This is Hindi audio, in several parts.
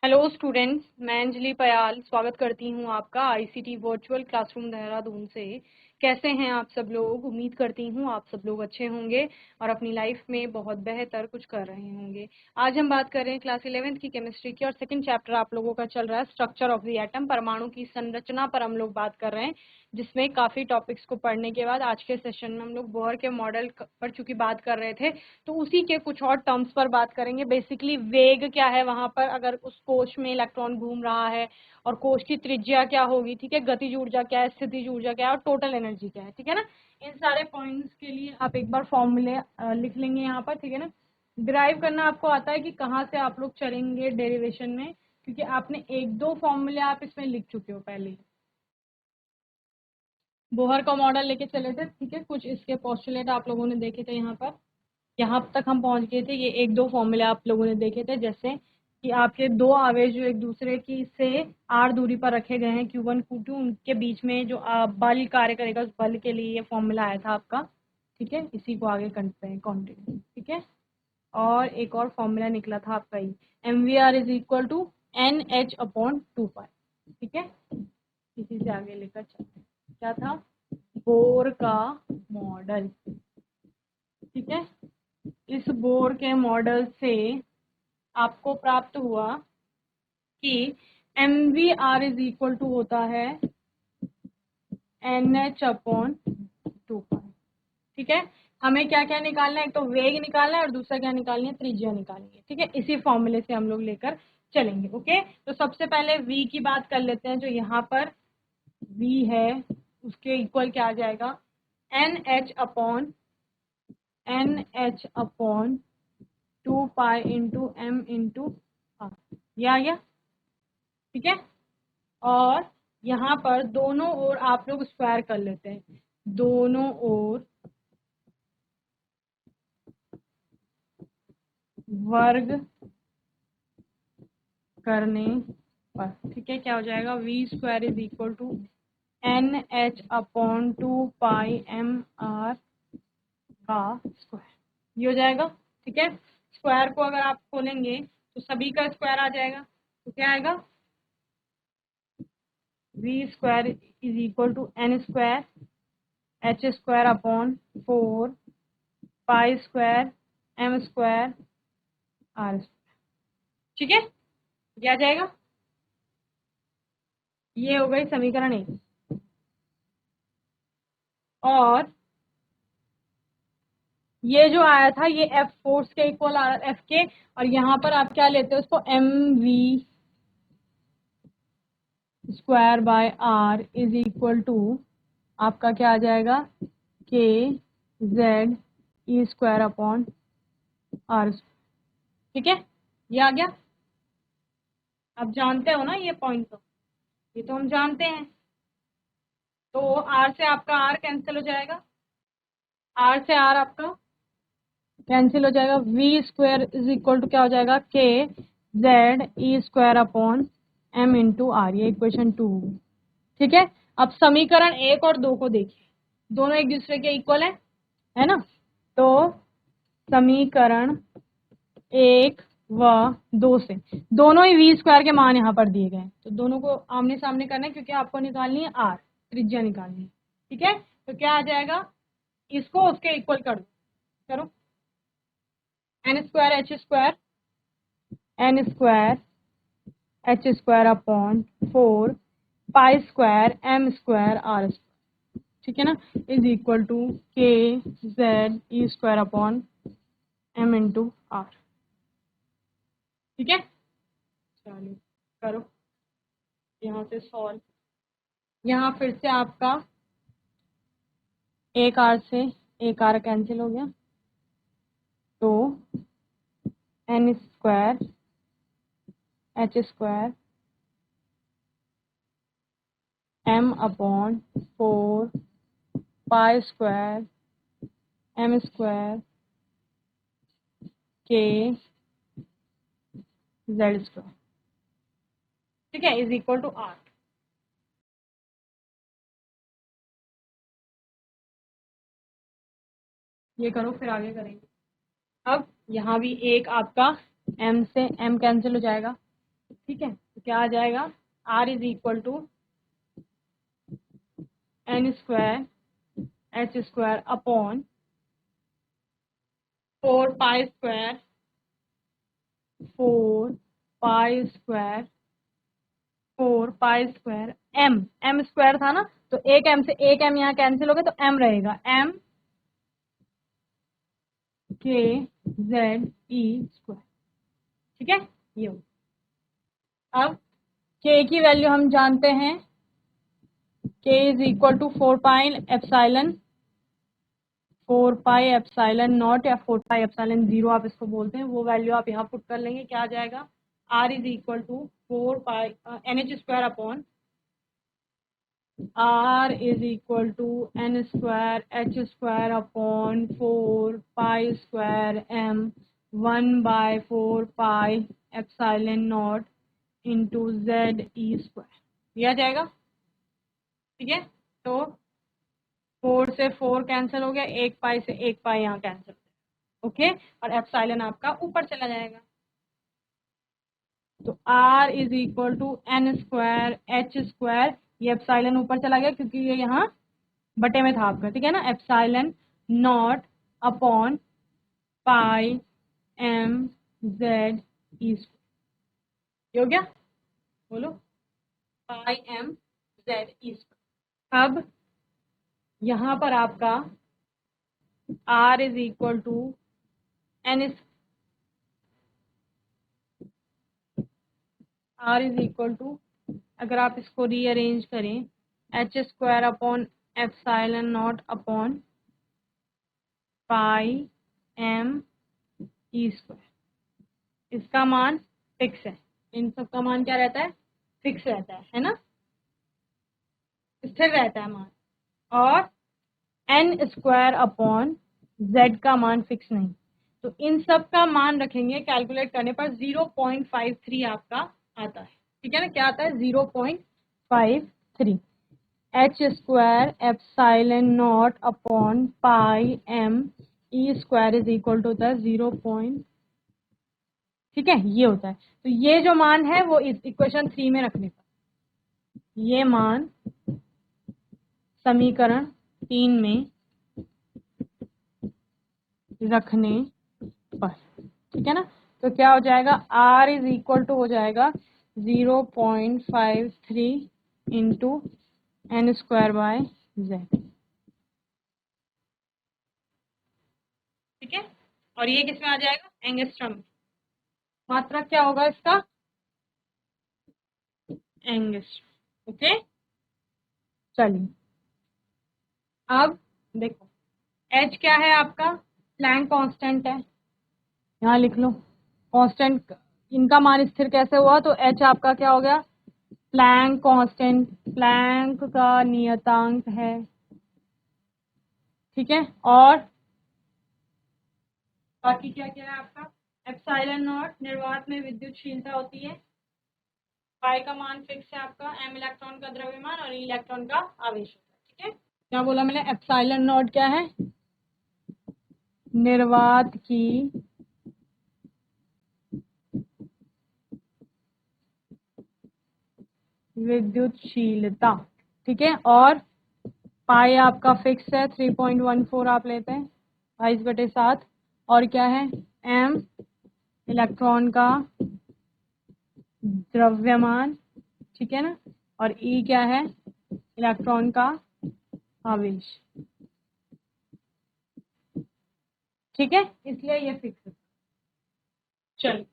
हेलो स्टूडेंट्स, मैं अंजलि पयाल स्वागत करती हूँ आपका आईसीटी वर्चुअल क्लासरूम देहरादून से। कैसे हैं आप सब लोग? उम्मीद करती हूँ आप सब लोग अच्छे होंगे और अपनी लाइफ में बहुत बेहतर कुछ कर रहे होंगे। आज हम बात कर रहे हैं क्लास 11th की केमिस्ट्री की और सेकंड चैप्टर आप लोगों का चल रहा है स्ट्रक्चर ऑफ द एटम, परमाणु की संरचना पर हम लोग बात कर रहे हैं, जिसमें काफ़ी टॉपिक्स को पढ़ने के बाद आज के सेशन में हम लोग बोहर के मॉडल पर चूंकि बात कर रहे थे तो उसी के कुछ और टर्म्स पर बात करेंगे। बेसिकली वेग क्या है वहां पर अगर उस कोश में इलेक्ट्रॉन घूम रहा है, और कोश की त्रिज्या क्या होगी, ठीक है, गतिज ऊर्जा क्या है, स्थितिज ऊर्जा क्या है और टोटल एनर्जी क्या है, ठीक है ना। इन सारे पॉइंट्स के लिए आप एक बार फॉर्मूले लिख लेंगे यहाँ पर, ठीक है ना। डिराइव करना आपको आता है कि कहाँ से आप लोग चलेंगे डेरिवेशन में, क्योंकि आपने एक दो फॉर्मूले आप इसमें लिख चुके हो पहले ही। बोहर का मॉडल लेके चले थे, ठीक है, कुछ इसके पोस्टुलेट आप लोगों ने देखे थे यहाँ पर। यहाँ तक हम पहुंच गए थे। ये एक दो फॉर्मूले आप लोगों ने देखे थे, जैसे कि आपके दो आवेश जो एक दूसरे की से आर दूरी पर रखे गए हैं Q1 Q2, उनके बीच में जो बल कार्य करेगा उस बल के लिए ये फॉर्मूला आया था आपका, ठीक है। इसी को आगे करते हैं कंटिन्यू, ठीक है। और एक और फॉर्मूला निकला था आपका ही, MVR is equal to NH/2 pi, ठीक है। इसी से आगे लेकर चलते हैं। क्या था? बोर का मॉडल, ठीक है। इस बोर के मॉडल से आपको प्राप्त हुआ कि MVR इज इक्वल टू होता है NH/2 पाई, ठीक है। हमें क्या क्या निकालना है? एक तो वेग निकालना है और दूसरा क्या निकालनी है? त्रिज्या निकालनी है, ठीक है। इसी फॉर्मूले से हम लोग लेकर चलेंगे। ओके, तो सबसे पहले V की बात कर लेते हैं। जो यहाँ पर V है उसके इक्वल क्या आ जाएगा? NH/2 pi into M into R, ये आ गया, ठीक है। और यहाँ पर दोनों ओर आप लोग स्क्वायर कर लेते हैं, दोनों ओर वर्ग करने पर, ठीक है, क्या हो जाएगा? V² is equal to NH/2 पाई का स्क्वायर, ये हो जाएगा, ठीक है। स्क्वायर को अगर आप खोलेंगे तो सभी का स्क्वायर आ जाएगा, तो क्या आएगा? V² is equal to N² H² / 4 पाई² M²R², ठीक है। ये आ जाएगा। ये हो गई समीकरण 1। और ये जो आया था ये F फोर्स के इक्वल आ रहा है, F के, और यहाँ पर आप क्या लेते हो उसको? MV² / इज इक्वल टू आपका क्या आ जाएगा? KZE²/R², ठीक है। ये आ गया। आप जानते हो ना ये पॉइंट, तो ये तो हम जानते हैं। तो R से आपका R कैंसिल हो जाएगा, R से R आपका कैंसिल हो जाएगा। V² इज इक्वल टू क्या हो जाएगा? KZE²/M इंटू आर, ये इक्वेशन 2, ठीक है। अब समीकरण 1 और 2 को देखिए, दोनों एक दूसरे के इक्वल है ना। तो समीकरण 1 व 2 से दोनों ही V² के मान यहाँ पर दिए गए हैं, तो दोनों को आमने सामने करना है क्योंकि आपको निकालनी है R, त्रिज्या निकालनी है, ठीक है। तो क्या आ जाएगा? इसको उसके इक्वल कर दो, करो। N² H² 4 पाई² M²R², ठीक है ना, is equal to KZE²/M into R, ठीक है। चलिए करो यहाँ से सॉल्व। यहाँ फिर से आपका एक आर से एक आर कैंसिल हो गया, तो N² H² M/4 पाई² M² KZ², ठीक है, इज इक्वल टू आर। ये करो फिर आगे करेंगे। अब यहाँ भी एक आपका M से M कैंसिल हो जाएगा, ठीक है, तो क्या आ जाएगा, R is equal to n square h square upon 4 pi square 4 pi square 4 pi square m square था ना, तो एक m से एक m यहाँ कैंसिल हो गया तो m रहेगा, m k z e square. ठीक है, ये अब k की वैल्यू हम जानते हैं, k is equal to 4 pi epsilon naught या 4 पाई एप्सिलॉन 0 आप इसको बोलते हैं, वो वैल्यू आप यहाँ पुट कर लेंगे, क्या आ जाएगा, r is equal to 4 pi NH square upon R is equal to n square h square upon 4 pi square m 1 by 4 pi epsilon naught into z e square दिया जाएगा। ठीक है, तो 4 से 4 कैंसिल हो गया, 1 पाई से 1 पाई यहाँ कैंसिल, ओके, और एप्सिलॉन आपका ऊपर चला जाएगा। तो R is equal to n square h square, ये एप्सिलॉन ऊपर चला गया क्योंकि ये यहाँ बटे में था आपका, ठीक है ना, epsilon naught upon pi m z e square, हो गया, बोलो, pi m z e square. अब यहाँ पर आपका R is equal to n R is equal to, अगर आप इसको रीअरेंज करें, h square upon epsilon naught upon pi m e square, इसका मान फिक्स है, इन सब का मान क्या रहता है, फिक्स रहता है ना, स्थिर रहता है मान, और n स्क्वायर अपॉन z का मान फिक्स नहीं, तो इन सब का मान रखेंगे, कैलकुलेट करने पर 0.53 आपका आता है। ठीक है ना, क्या आता है, 0.53, h square epsilon naught upon pi m e square is equal to होता है 0. ठीक है, ये होता है, तो ये जो मान है वो इस इक्वेशन 3 में रखने पर, ये मान समीकरण 3 में रखने पर, ठीक है ना, तो क्या हो जाएगा, R इज इक्वल टू हो जाएगा 0.53 into n square by z। ठीक है, और ये किस में आ जाएगा, एंगस्ट्रम में, मात्रा क्या होगा इसका, एंगस्ट्रम। ओके, चलिए अब देखो, h क्या है आपका, प्लैंक कांस्टेंट है, यहाँ लिख लो, कांस्टेंट इनका मान स्थिर कैसे हुआ, तो h आपका क्या हो गया, प्लैंक कांस्टेंट, प्लैंक का नियतांक है। ठीक है, और बाकी क्या क्या है आपका, एप्सिलॉन नॉट, निर्वात में विद्युतशीलता होती है, पाई का मान फिक्स है आपका, m इलेक्ट्रॉन का द्रव्यमान और e इलेक्ट्रॉन का आवेश होता है। ठीक है, क्या बोला मैंने, एप्सिलॉन नॉट क्या है, निर्वात की विद्युतशीलता। ठीक है, और पाई आपका फिक्स है 3.14 आप लेते हैं 22/7, और क्या है, m इलेक्ट्रॉन का द्रव्यमान, ठीक है ना, और E क्या है, इलेक्ट्रॉन का आवेश। ठीक है, इसलिए ये फिक्स है। चलिए,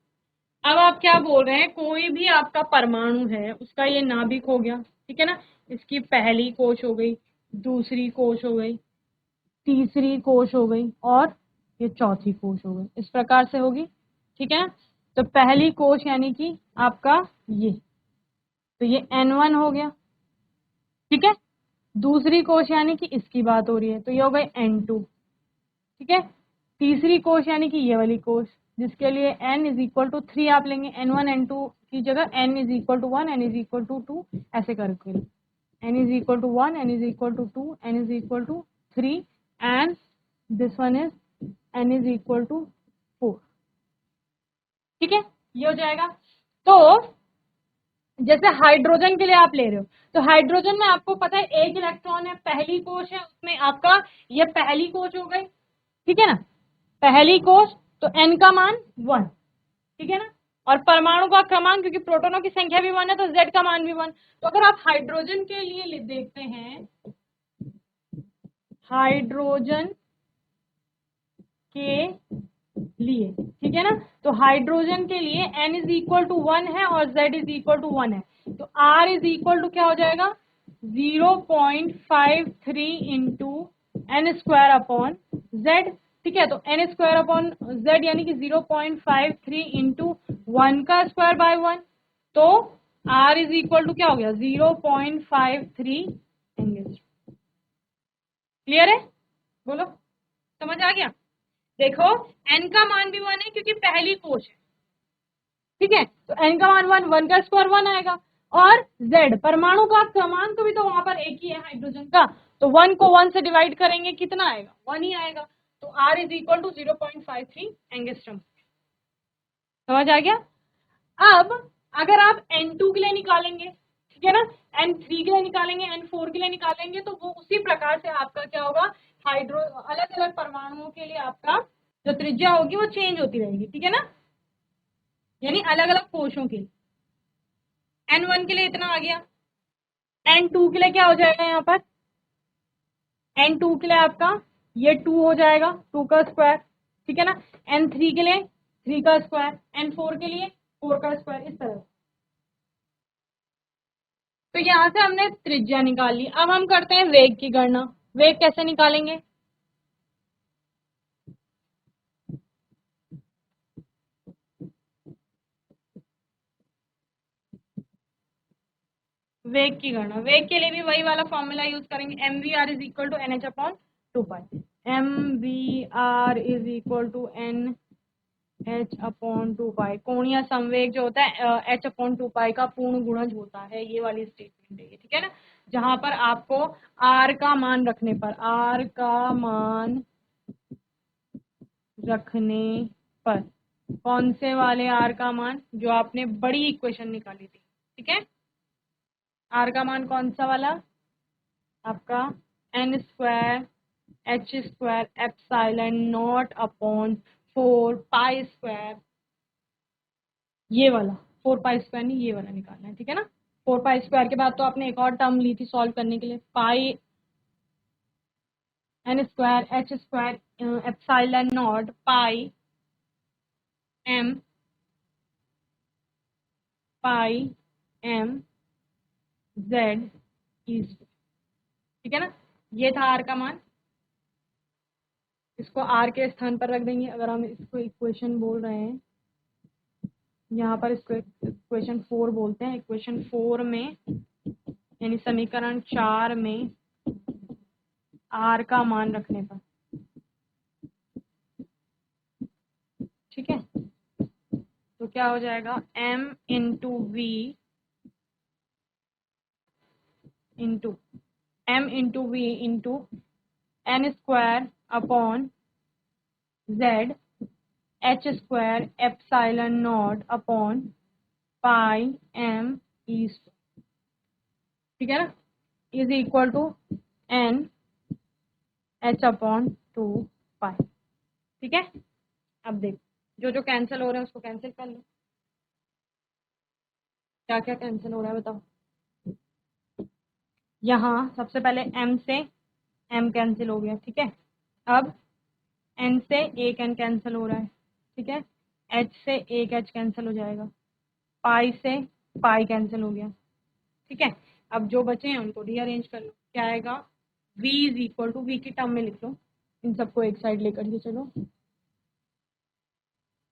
अब आप क्या बोल रहे हैं, कोई भी आपका परमाणु है, उसका ये नाभिक हो गया, ठीक है ना, इसकी पहली कोश हो गई, दूसरी कोश हो गई, तीसरी कोश हो गई, और ये चौथी कोश हो गई, इस प्रकार से होगी। ठीक है ना, तो पहली कोश यानी कि आपका ये, तो ये N1 हो गया। ठीक है, दूसरी कोश यानी कि इसकी बात हो रही है, तो ये हो गई N2। ठीक है, तीसरी कोश यानी कि ये वाली कोश, जिसके लिए n इज इक्वल टू 3 आप लेंगे, N1 N2 की जगह n is equal to 1, n is equal to 2, ऐसे करके n is equal to 1, n is equal to 2, n is equal to 3, and this one is n is equal to 4। ठीक है, ये हो जाएगा। तो जैसे हाइड्रोजन के लिए आप ले रहे हो, तो हाइड्रोजन में आपको पता है एक इलेक्ट्रॉन है, पहली कोश है, उसमें आपका ये पहली कोश हो गई, ठीक है ना, पहली कोश, तो n का मान 1, ठीक है ना, और परमाणु का क्रमांक, क्योंकि प्रोटॉनों की संख्या भी 1 है, तो z का मान भी 1। तो अगर आप हाइड्रोजन के लिए देखते हैं, हाइड्रोजन के लिए, ठीक है ना, तो हाइड्रोजन के लिए n इज इक्वल टू 1 है और z इज इक्वल टू 1 है, तो r इज इक्वल टू क्या हो जाएगा, 0.53 into N square upon z, ठीक है, तो एन स्क्वायर अपॉन z यानी कि 0.53 इंटू 1 का स्क्वायर बाय 1, तो r इज इक्वल टू क्या हो गया, 0.53 एंगस्ट्रॉम। क्लियर है, बोलो, समझ आ गया। देखो n का मान भी 1 है क्योंकि पहली कोश है, ठीक है, तो n का मान 1, 1 का स्क्वायर 1 आएगा, और z परमाणु का क्रमांक भी तो वहां पर एक ही है हाइड्रोजन का, तो 1 को 1 से डिवाइड करेंगे कितना आएगा, 1 ही आएगा, तो r is equal to 0.53 angstrom. समझ आ गया। अब अगर आप n2 के लिए निकालेंगे, ठीक है ना, n3 के लिए निकालेंगे, n4 के लिए निकालेंगे, तो वो उसी प्रकार से आपका क्या होगा, हाइड्रो अलग अलग परमाणुओं के लिए आपका जो त्रिज्या होगी वो चेंज होती रहेगी, ठीक है ना, यानी अलग अलग कोशों के लिए। n1 के लिए इतना आ गया, n2 के लिए क्या हो जाएगा, यहाँ पर n2 के लिए आपका ये 2 हो जाएगा, 2 का स्क्वायर, ठीक है ना, n3 के लिए 3 का स्क्वायर, n4 के लिए 4 का स्क्वायर, इस तरह। तो यहाँ से हमने त्रिज्या निकाल ली, अब हम करते हैं वेग की गणना। वेग कैसे निकालेंगे, वेग की गणना, वेग के लिए भी वही वाला फॉर्मूला यूज करेंगे, M V R is equal to N H upon 2 pi, M V R is equal to N H upon 2 pi, कोणीय संवेग जो होता है एच अपॉन 2 पाई का पूर्ण गुणज होता है, ये वाली स्टेटमेंट है, ठीक है ना, जहां पर आपको आर का मान रखने पर, आर का मान रखने पर, कौन से वाले आर का मान, जो आपने बड़ी इक्वेशन निकाली थी, ठीक है, आर का मान कौन सा वाला आपका, N square H square epsilon naught upon 4 pi square, ये वाला 4 पाई स्क्वायर नहीं, ये वाला निकालना है, ठीक है ना। 4 पाई स्क्वायर के बाद तो आपने एक और टर्म ली थी सॉल्व करने के लिए, pi n square H square epsilon naught pi m Z E, ठीक है ना, ये था आर का मान, इसको आर के स्थान पर रख देंगे, अगर हम इसको इक्वेशन बोल रहे हैं, यहाँ पर इसको इक्वेशन 4 बोलते हैं, इक्वेशन 4 में यानी समीकरण 4 में आर का मान रखने पर, ठीक है, तो क्या हो जाएगा, m into V into m into V into N square upon Z H square epsilon naught upon pi M E, ठीक है ना, is equal to N H upon 2 pi, ठीक है। अब देख, जो जो कैंसिल हो रहा है उसको कैंसिल कर लो, क्या क्या कैंसिल हो रहा है बताओ। यहाँ सबसे पहले m से m कैंसिल हो गया, ठीक है, अब n से एक n कैंसिल हो रहा है, ठीक है, h से एक h कैंसिल हो जाएगा, पाई से पाई कैंसिल हो गया, ठीक है। अब जो बचे हैं उनको रीअरेंज कर लो, क्या आएगा, v is equal to, v की टर्म में लिख लो, इन सबको एक साइड लेकर के चलो,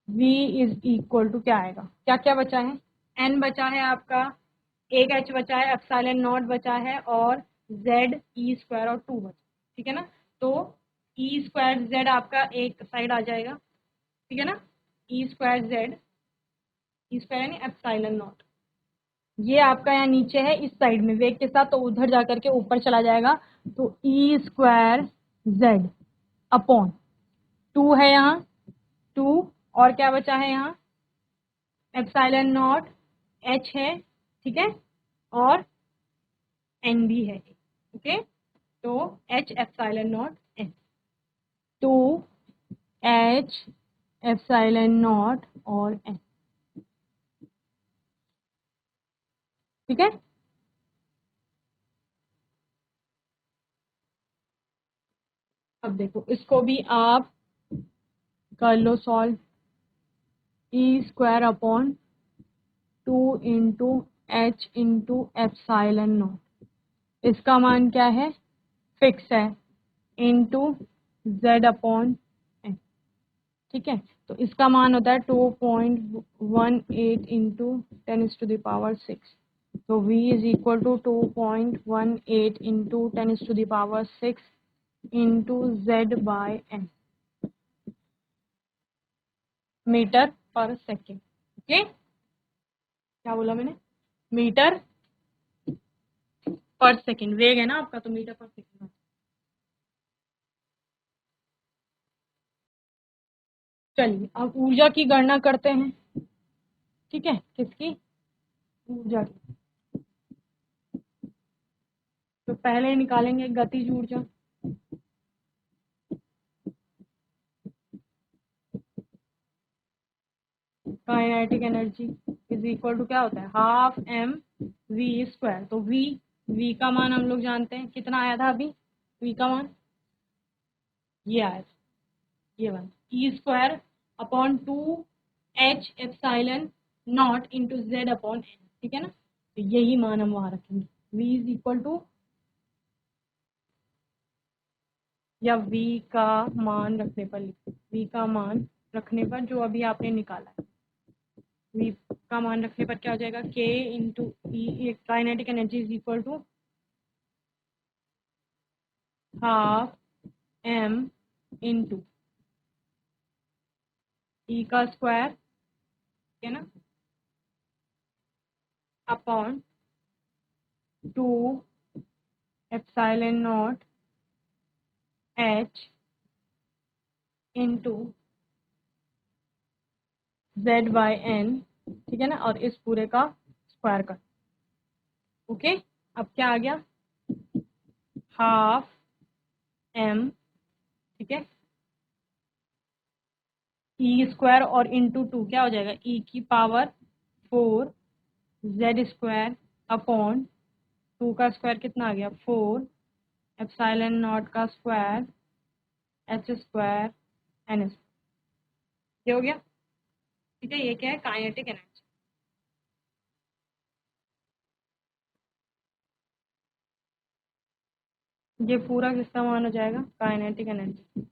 v इज इक्वल टू क्या आएगा, क्या क्या बचा है, n बचा है आपका, एक h बचा है, एप्सिलॉन नॉट बचा है, और z ई स्क्वायर और 2 बचा, ठीक है ना, तो ई स्क्वायर जेड आपका एक साइड आ जाएगा, ठीक है ना, ई स्क्वायर जेड, ई स्क्वायर यानी एप्सिलॉन नॉट, ये आपका यहाँ नीचे है इस साइड में वेग के साथ, तो उधर जाकर के ऊपर चला जाएगा, तो ई स्क्वायर जेड अपॉन 2 है यहाँ, 2, और क्या बचा है यहाँ, एप्सिलॉन नॉट एच है, ठीक है, और n भी है, ओके। तो h एप्सिलॉन नॉट n, तो h एप्सिलॉन नॉट और n, ठीक है। अब देखो इसको भी आप कर लो solve, E square upon 2 into H into epsilon naught, इसका मान क्या है, फिक्स है, इंटू जेड अपॉन एन, ठीक है। तो इसका मान होता है 2.18 इंटू 10⁶, तो v is equal to 2.18 into 10⁶ into Z by N, metre पर सेकेंड, ओके। क्या बोला मैंने, मीटर पर सेकेंड, वेग है ना आपका तो मीटर पर सेकेंड। चलिए अब ऊर्जा की गणना करते हैं, ठीक है, किसकी, ऊर्जा की। तो पहले निकालेंगे गतिज ऊर्जा, kinetic energy is equal to क्या होता है, हाफ एम वी स्क्वायर। तो वी का मान हम लोग जानते हैं, कितना आया था अभी, वी का मान ये आया था, ये one, E square upon 2 h epsilon naught into Z upon N, ठीक है ना। तो यही मान हम वहां रखेंगे, v इज इक्वल टू, या v का मान रखने पर लिखो, v का मान रखने पर जो अभी आपने निकाला है, v का मान रखने पर क्या हो जाएगा, k into E, kinetic energy is equal to half M into E का स्क्वायर, ठीक है ना, upon 2 epsilon naught h into Z by N, ठीक है ना, और इस पूरे का स्क्वायर कर, ओके। अब क्या आ गया, हाफ एम, ठीक है, ई स्क्वायर और इंटू 2 क्या हो जाएगा, ई की पावर 4 जेड स्क्वायर अपॉन 2 का स्क्वायर कितना आ गया 4 एप्सिलॉन नॉट का square H square N square, ये हो गया, ठीक है। ये क्या है, काइनेटिक एनर्जी। ये पूरा किसका मान हो जाएगा, काइनेटिक एनर्जी।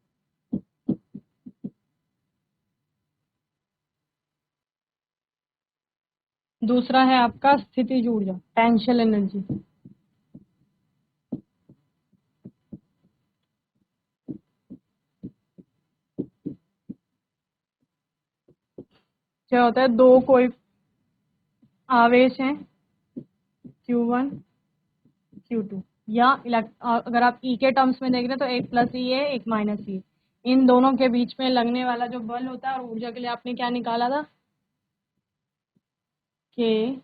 दूसरा है आपका स्थितिज ऊर्जा, टेंशियल एनर्जी। क्या होता है, दो कोई आवेश हैं Q1 Q2, या अगर आप ई के टर्म्स में देख रहे हैं तो एक प्लस ई है एक माइनस ई, इन दोनों के बीच में लगने वाला जो बल होता है, और ऊर्जा के लिए आपने क्या निकाला था, के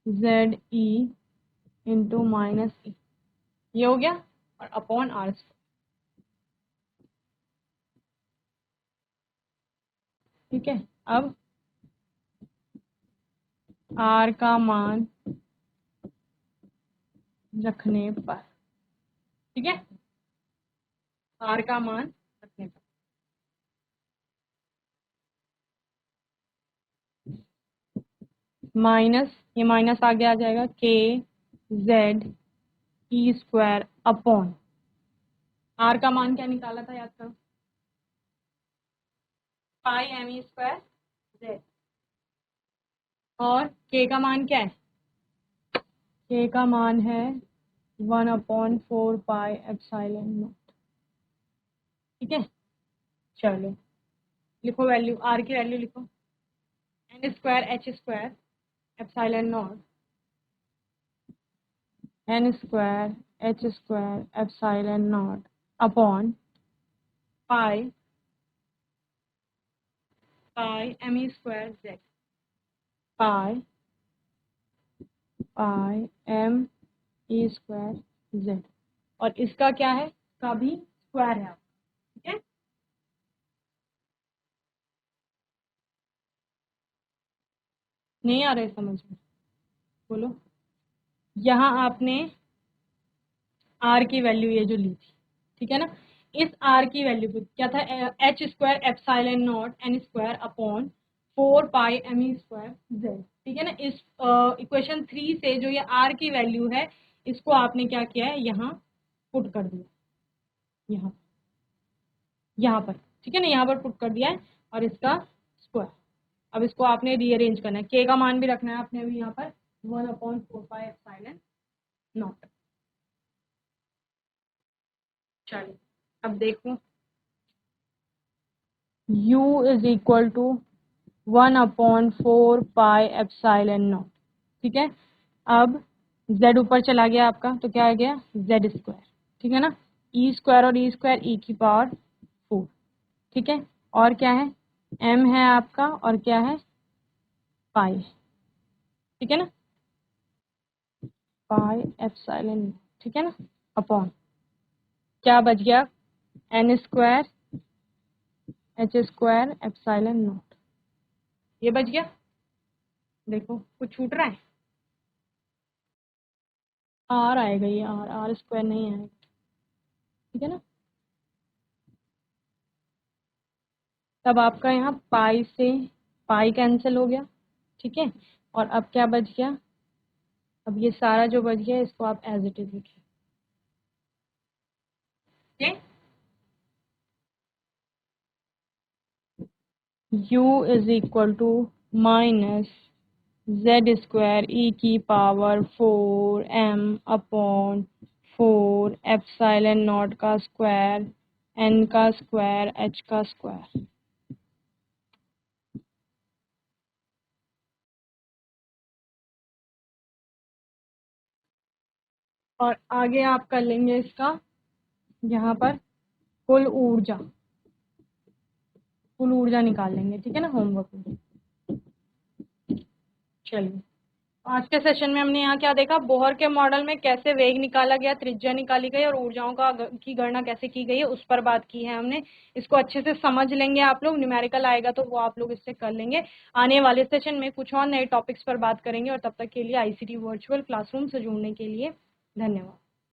जेड ई इंटू माइनस ई, ये हो गया, और अपॉन आर, ठीक है। अब आर का मान रखने पर, ठीक है, आर का मान रखने पर माइनस, ये माइनस आगे आ जाएगा, K Z E square upon, R का मान क्या निकाला था याद करो, pi M E square Z, और के का मान क्या है, के का मान है 1/4 पाई एप्सिलॉन नॉट, ठीक है। चलो लिखो वैल्यू, आर की वैल्यू लिखो, N square H square epsilon naught, N square H square epsilon naught upon pi pi M E square Z, pi pi M E square Z, और इसका क्या है, इसका भी स्क्वायर है, ठीक है। नहीं आ रहा है समझ में, बोलो। यहाँ आपने आर की वैल्यू ये जो ली थी, ठीक है ना, इस आर की वैल्यू पे क्या था, H square epsilon naught N square upon 4 pi M E square Z, ठीक है ना। इस इक्वेशन 3 से जो ये आर की वैल्यू है, इसको आपने क्या किया है, यहाँ पुट कर दिया, यहाँ पर, ठीक है ना, यहाँ पर पुट कर दिया है, और इसका स्क्वायर। अब इसको आपने रीअरेंज करना है, के का मान भी रखना है आपने अभी यहाँ पर 1/4 पाई एप्सिलॉन नॉट। चलिए अब देखो, u is equal to 1/4 pi epsilon naught, ठीक है। अब z ऊपर चला गया आपका, तो क्या आ गया, जेड स्क्वायर, ठीक है ना, ई स्क्वायर और ई स्क्वायर ई की पावर 4, ठीक है। और क्या है, m है आपका, और क्या है, पाई, ठीक है ना, पाई एप्सिलॉन, ठीक है ना, अपॉन क्या बच गया, N square H square epsilon naught, ये बच गया। देखो कुछ छूट रहा है, आर आएगा, ये आर, आर स्क्वायर नहीं आएगा, ठीक है ना। तब आपका यहाँ पाई से पाई कैंसिल हो गया, ठीक है। और अब क्या बच गया, अब ये सारा जो बच गया इसको आप एज इट इज लिखिए, ठीक है। u is equal to minus Z square E की power 4m upon 4 epsilon naught का स्क्वायर n का स्क्वायर h का स्क्वायर। और आगे आप कर लेंगे इसका, यहाँ पर कुल ऊर्जा निकाल लेंगे, ठीक है ना, होमवर्क में। चलिए, आज के सेशन में हमने यहाँ क्या देखा, बोहर के मॉडल में कैसे वेग निकाला गया, त्रिज्या निकाली गई, और ऊर्जाओं की गणना कैसे की गई है, उस पर बात की है हमने। इसको अच्छे से समझ लेंगे आप लोग, न्यूमेरिकल आएगा तो वो आप लोग इससे कर लेंगे। आने वाले सेशन में कुछ और नए टॉपिक्स पर बात करेंगे, और तब तक के लिए आईसीटी वर्चुअल क्लासरूम से जुड़ने के लिए धन्यवाद।